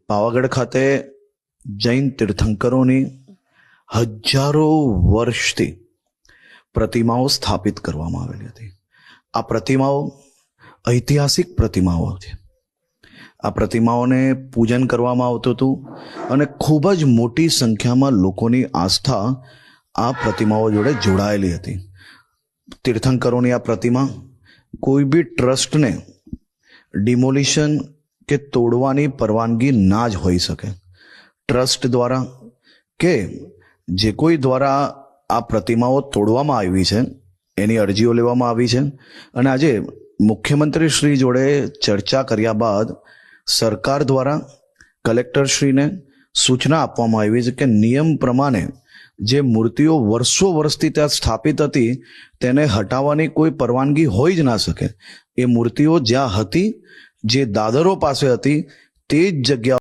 પાવાગઢ ખાતે જૈન તીર્થંકરોની હજારો વર્ષથી પ્રતિમાઓ સ્થાપિત કરવામાં આવેલી હતી. આ પ્રતિમાઓ ઐતિહાસિક પ્રતિમાઓ છે. આ પ્રતિમાઓને પૂજન કરવામાં આવતું હતું અને ખૂબ જ મોટી સંખ્યામાં લોકોની આસ્થા આ પ્રતિમાઓ જોડે જોડાયેલી હતી. તીર્થંકરોની આ પ્રતિમા કોઈ બી ટ્રસ્ટને ડિમોલિશન કે તોડવાની પરવાનગી ના જ હોઈ શકે. ટ્રસ્ટ દ્વારા કે જે કોઈ દ્વારા આ પ્રતિમાઓ તોડવામાં આવી છે એની અરજીઓ લેવામાં આવી છે અને આજે મુખ્યમંત્રી શ્રી જોડે ચર્ચા કર્યા બાદ સરકાર દ્વારા કલેક્ટરશ્રીને સૂચના આપવામાં આવી છે કે નિયમ પ્રમાણે જે મૂર્તિઓ વર્ષો વર્ષથી ત્યાં સ્થાપિત હતી તેને હટાવવાની કોઈ પરવાનગી હોઈ જ ના શકે. એ મૂર્તિઓ જ્યાં હતી, જે દાદરો પાસે હતી, તે જ જગ્યા